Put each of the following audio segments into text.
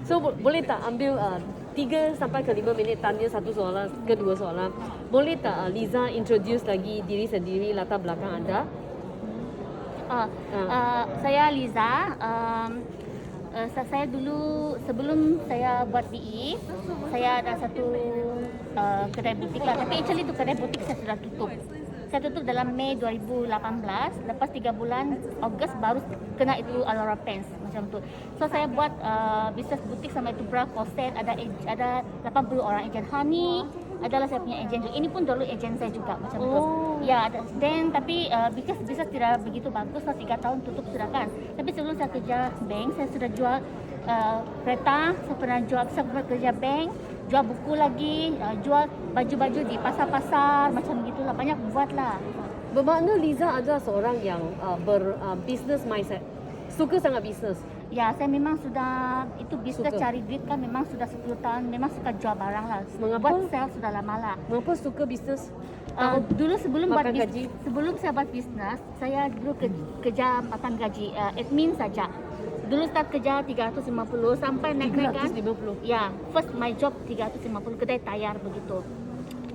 So boleh tak ambil 3 sampai ke 5 minit tanya satu soalan, kedua soalan. Boleh tak Liza introduce lagi diri sendiri, latar belakang anda? Saya Liza. Saya dulu sebelum saya buat BE, saya ada satu kedai butik lah. Tapi actually itu kedai butik saya sudah tutup. Saya tutup dalam Mei 2018. Lepas 3 bulan Ogos baru kena itu Alara Pants macam tu. So saya buat bisnes butik sama itu bra corset. Ada 80 orang ejen. Honey adalah saya punya ejen juga. Ini pun dulu ejen saya juga macam tu. Ya, tapi because bisnes tidak begitu bagus, 3 tahun tutup sudah kan. Tapi sebelum saya kerja bank, saya sudah jual kereta, saya pernah kerja bank, jual buku lagi, jual baju-baju di pasar-pasar macam gitulah, banyak buat lah. Bermakna Liza adalah seorang yang business mindset, suka sangat bisnes. Ya, saya memang sudah itu bisnes cari duit kan, memang sudah 10 tahun, memang suka jual barang lah. Mengapa? Buat sell sudah lama lah. Mengapa suka bisnes? Dulu sebelum saya buat bisnes, saya dulu kerja makan gaji, admin saja. Dulu start kerja 350 sampai naik-naik kan. 350. Ya, first my job 350 kedai tayar begitu.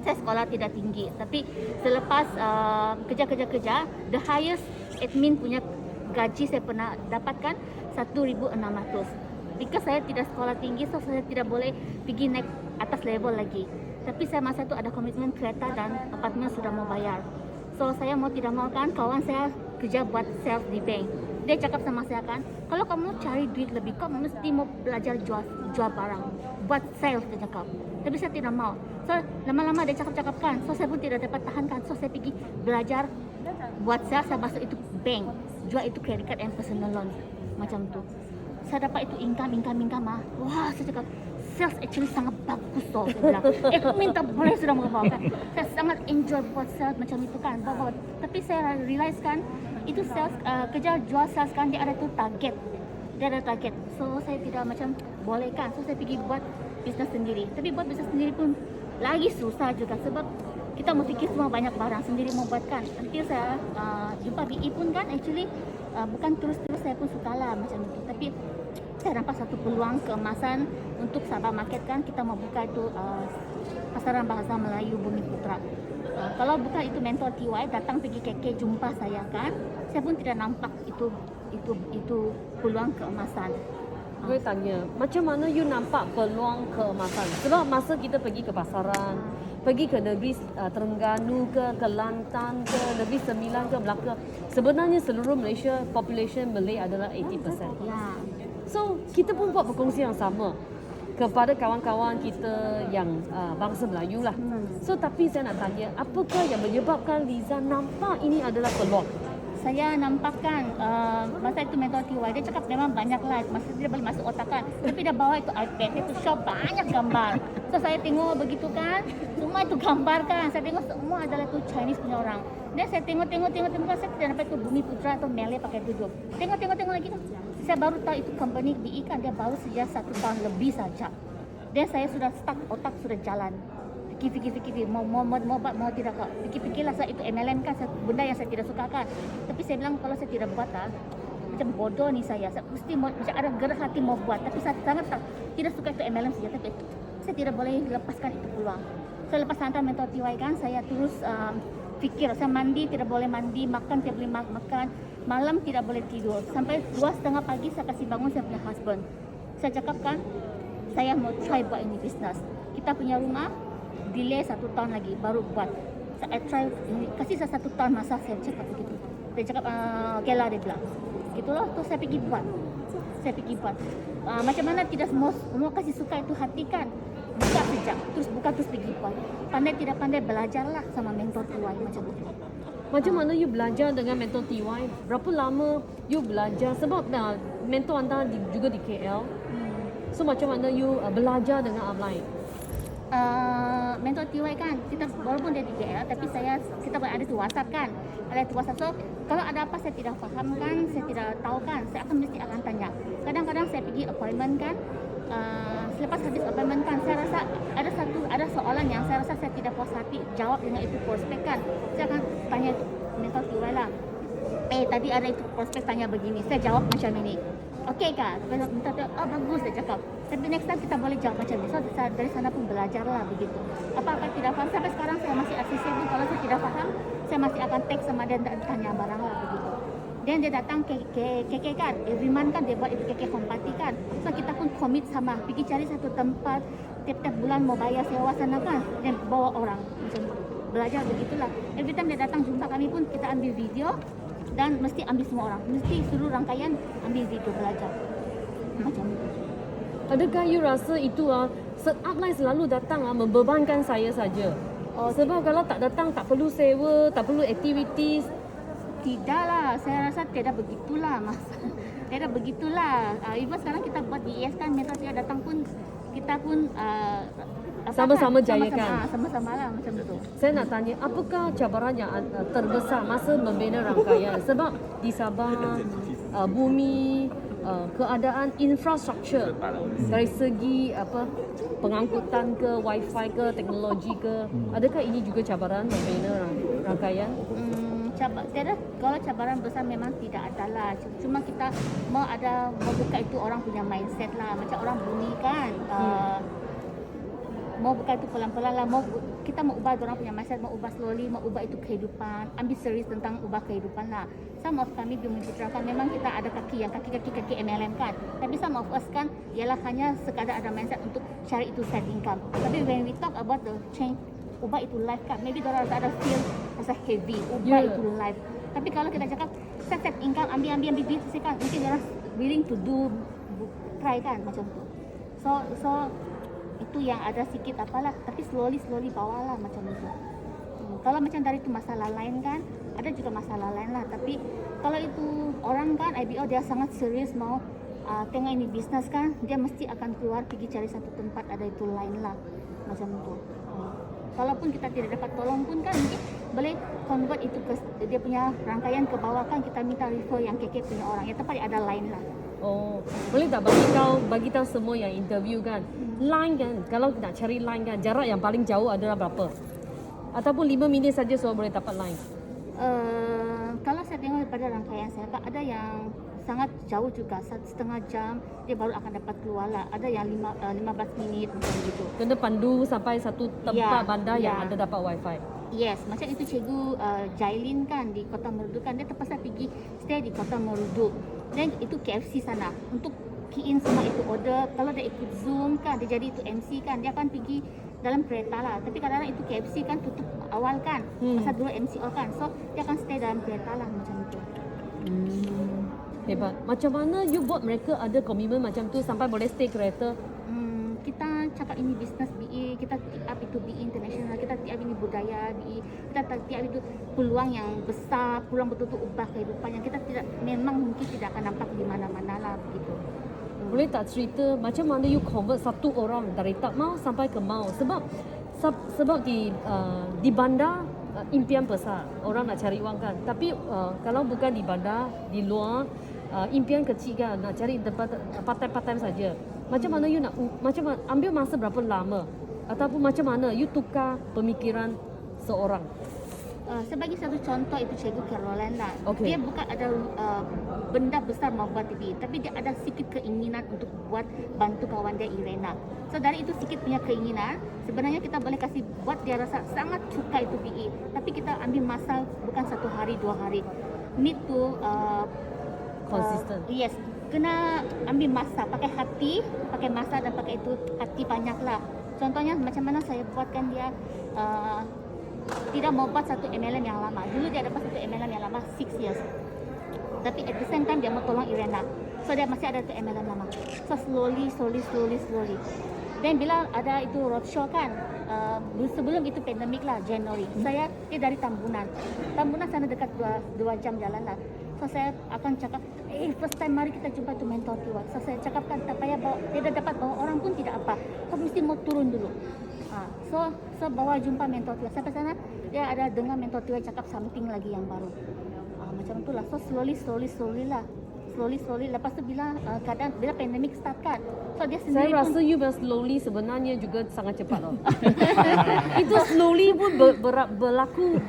Saya sekolah tidak tinggi, tapi selepas kerja, the highest admin punya gaji saya pernah dapatkan 1,600. Because saya tidak sekolah tinggi, so saya tidak boleh pergi naik atas level lagi. Tapi saya masa itu ada komitmen kereta dan apartemen sudah mau bayar. So saya mau tidak mau kan, kawan saya kerja buat sales di bank. Dia cakap sama saya kan, kalau kamu cari duit lebih, kamu mesti mau belajar jual barang, buat sales, dia cakap. Tapi saya tidak mau. So lama-lama dia cakap kan, so saya pun tidak dapat tahankan. So saya pergi belajar buat sales, saya masuk itu bank, jual itu credit card and personal loan macam tu. Saya dapat itu income ah. Wah, saya cakap sales actually sangat bagus toh, saya bilang. Minta boleh sudah mau kan. Saya sangat enjoy buat sales macam itu kan. Tapi saya realize kan, itu sales kerja jual sales kan dia ada tu target. Dia ada target. So saya tidak macam boleh kan. So saya pergi buat bisnes sendiri. Tapi buat bisnes sendiri pun lagi susah juga sebab kita mau fikir semua banyak barang sendiri mau buatkan. Nanti saya jumpa BE pun kan actually bukan terus-terus saya pun suka lah macam itu. Tapi saya dapat satu peluang keemasan untuk Sabah Market kan, kita mau buka itu pasaran bahasa Melayu Bumi Putra. Kalau bukan itu mentor TY datang pergi KK jumpa saya kan, saya pun tidak nampak itu peluang keemasan. Gue tanya, macam mana you nampak peluang keemasan? Sebab masa kita pergi ke pasaran, pergi ke negeri Terengganu ke Kelantan ke negeri Sembilan ke Melaka, sebenarnya seluruh Malaysia population Malay adalah 80%. Ya. So kita pun buat berkongsi yang sama kepada kawan-kawan kita yang bangsa Melayu lah. So tapi saya nak tanya, apakah yang menyebabkan Liza nampak ini adalah peluang? Saya nampakkan masa itu mentor TY dia cakap memang banyak lah, masa dia boleh masuk otak kan, tapi dia bawa itu iPad, itu shop banyak gambar. So saya tengok begitu kan, semua itu gambar kan, saya tengok semua adalah itu Chinese punya orang. Dan saya tengok kan, saya tidak dapat itu Bumi Putra atau Malay pakai tujuh. Tengok lagi tu, saya baru tahu itu company BE kan, dia baru sejak 1 tahun lebih saja. Dan saya sudah stuck, otak sudah jalan. Fikir mau tidak kak, fikirlah saya itu MLM kan, benda yang saya tidak suka kan. Tapi saya bilang kalau saya tidak buat lah, macam bodoh ni saya mesti mau, macam ada gerak hati mau buat, tapi saya sangat tidak suka itu MLM saja. Tapi saya tidak boleh lepaskan itu peluang. Saya lepas hantar mentor TY kan, saya terus fikir, saya mandi tidak boleh mandi, makan tidak boleh makan, malam tidak boleh tidur. Sampai 2:30 pagi saya kasih bangun saya punya husband. Saya cakap kan, saya mau try buat ini bisnes. Kita punya rumah delay 1 tahun lagi baru buat. Saya try ini, kasih saya 1 tahun masa saya cakap begitu. Dia cakap okey lah, dia bilang. Gitulah tu saya pergi buat. Macam mana tidak semua kasih suka itu hati kan. Buka sejak, terus pergi buat. Pandai tidak pandai belajarlah sama mentor TY macam itu. Macam mana you belajar dengan mentor TY? Berapa lama you belajar? Sebab mentor anda juga di KL. So macam mana you belajar dengan online? Mentor TY kan, kita walaupun dia di KL, tapi kita ada di WhatsApp kan, so kalau ada apa saya tidak faham kan, saya tidak tahu kan, saya mesti akan tanya. Kadang-kadang saya pergi appointment kan, selepas habis appointment kan, saya rasa ada soalan yang saya rasa saya tidak puas hati jawab dengan itu prospek kan, saya akan tanya mentor TY lah, tadi ada itu prospek tanya begini, saya jawab macam ini. okey kan? Minta dia, oh bagus dia cakap. Tapi next time kita boleh jawab macam ni. So dari sana pun belajarlah begitu. Apa-apa tidak faham sampai sekarang saya masih accessible. Kalau saya tidak faham, saya masih akan text sama dia dan tanya barang lah begitu. Dan dia datang KK kan, every month kan dia buat itu KK home party kan. So kita pun commit sama, pergi cari satu tempat, tiap-tiap bulan mau bayar sewa sana kan, dan bawa orang macam tu. Belajar begitulah. Every time dia datang jumpa kami pun kita ambil video dan mesti ambil semua orang. Mesti suruh rangkaian ambil video belajar. Macam itu. Adakah you rasa itu upline selalu datang membebankan saya saja? Sebab kalau tak datang tak perlu sewa, tak perlu activities. Tidaklah, saya rasa tidak begitulah mas. Tidak begitulah. Even sekarang kita buat di IS kan, mereka tidak datang pun kita pun sama-sama jayakan. Sama-sama lah macam itu. Saya nak tanya, apakah cabaran yang terbesar masa membina rangkaian? Sebab di Sabah, bumi, keadaan infrastruktur dari segi pengangkutan ke, wifi ke, teknologi ke, adakah ini juga cabaran membina rangkaian? Kalau cabaran besar memang tidak ada lah. Cuma kita mau buka itu orang punya mindset lah. Macam orang bumi kan. Mau buka itu pelan-pelan lah. Kita mau ubah orang punya mindset, mau ubah slowly, mau ubah itu kehidupan. Ambil serius tentang ubah kehidupan lah. Some of kami di Menceritakan memang kita ada kaki MLM kan. Tapi some of us kan ialah hanya sekadar ada mindset untuk cari itu side income. Tapi when we talk about the change, ubah itu life kan. Maybe orang ada feel rasa heavy, ubah itu life. Tapi kalau kita cakap set income, ambil duit sih kan, mungkin orang willing to do, try kan macam tu. So itu yang ada sikit apalah, tapi slowly bawalah macam itu. Kalau macam dari itu masalah lain kan, ada juga masalah lain lah. Tapi kalau itu orang kan IBO dia sangat serius mau tengok ini bisnes kan, dia mesti akan keluar pergi cari satu tempat ada itu lain lah macam itu. Kalaupun kita tidak dapat tolong pun kan mungkin boleh convert itu ke dia punya rangkaian ke bawah kan, kita minta refer yang KK punya orang. Yang tepat ada lain lah. Oh, boleh tak bagi tahu semua yang interview kan, line kan, kalau nak cari line kan, jarak yang paling jauh adalah berapa? Ataupun 5 minit saja so boleh dapat line? Kalau saya tengok daripada rangkaian saya, ada yang sangat jauh juga, 1,5 jam dia baru akan dapat keluar lah. Ada yang 15 minit macam gitu. Kena pandu sampai satu tempat bandar yang ada dapat wifi. Yes, macam itu Cikgu Jailin kan di Kota Merudu kan, dia terpaksa pergi stay di Kota Merudu. Dan itu KFC sana untuk key in semua itu order. Kalau dia ikut Zoom kan, dia jadi itu MC kan, dia akan pergi dalam kereta lah. Tapi kadang-kadang itu KFC kan tutup awal kan, pasal dulu MC all kan. So dia akan stay dalam kereta lah macam itu. Hebat. Macam mana you buat mereka ada komitmen macam tu sampai boleh stay kereta? Kita cakap ini bisnes BE, kita tip up itu BE international, kita tip up ini budaya BE, kita tip up itu peluang yang besar, peluang betul-betul ubah kehidupan yang kita memang mungkin tidak akan nampak di mana-mana lah begitu. Boleh tak cerita macam mana you convert satu orang dari tak mau sampai ke mau? Sebab di bandar impian besar, orang nak cari wang kan. Tapi kalau bukan di bandar, di luar, impian kecil kan, nak cari tempat part-time saja. Macam mana you nak, ambil masa berapa lama? Ataupun macam mana you tukar pemikiran seorang? Saya bagi satu contoh itu Cikgu Caroline lah. Okay. Dia bukan ada benda besar mau buat TV, tapi dia ada sedikit keinginan untuk buat bantu kawan dia Irena. So dari itu sedikit punya keinginan, sebenarnya kita boleh kasih buat dia rasa sangat suka itu BE. Tapi kita ambil masa bukan 1 hari 2 hari. Need to Consistent. Yes, kena ambil masa, pakai hati, pakai masa dan pakai itu hati banyak lah. Contohnya macam mana saya buatkan dia tidak mau buat satu MLM yang lama. Dulu dia dapat satu MLM yang lama 6 years. Tapi at the same time dia mau tolong Irena. So dia masih ada tu MLM lama. So slowly. Dan bila ada itu roadshow kan, sebelum itu pandemik lah, Januari. Dia dari Tambunan sana dekat 2 jam jalan lah. So saya akan cakap, first time mari kita jumpa itu mentor Tiwa. So saya cakapkan tak payah bawa, dia dah dapat bawa orang pun tidak apa. Kau mesti mau turun dulu. So bawa jumpa mentor Tiwa. Sampai sana dia ada dengar mentor Tiwa cakap something lagi yang baru. Macam itulah. So slowly lah. Lepas tu bila pandemik start kan, so dia sendiri saya rasa you slowly sebenarnya juga sangat cepat loh. Itu slowly pun berlaku,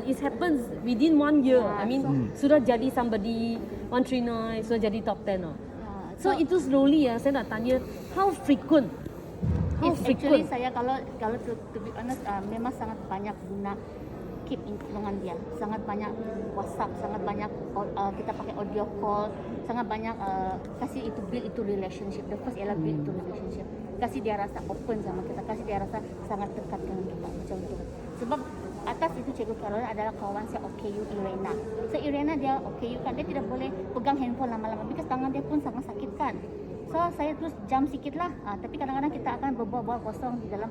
it happens within 1 year. I mean sudah jadi somebody 139, sudah jadi top 10 loh. So itu slowly ya, saya nak tanya, how frequent? How Actually frequent? saya kalau to be honest memang sangat banyak guna keep in dengan dia, sangat banyak WhatsApp, sangat banyak kita pakai audio call, sangat banyak kasih itu build itu relationship. The first ialah build itu relationship, kasih dia rasa open sama kita, kasih dia rasa sangat dekat dengan kita macam tu. Sebab atas itu Cikgu Caroline adalah kawan saya OKU Irena. So Irena dia OKU kan, dia tidak boleh pegang handphone lama-lama because tangan dia pun sangat sakit kan. So saya terus jam sikit lah, tapi kadang-kadang kita akan berbual-bual kosong di dalam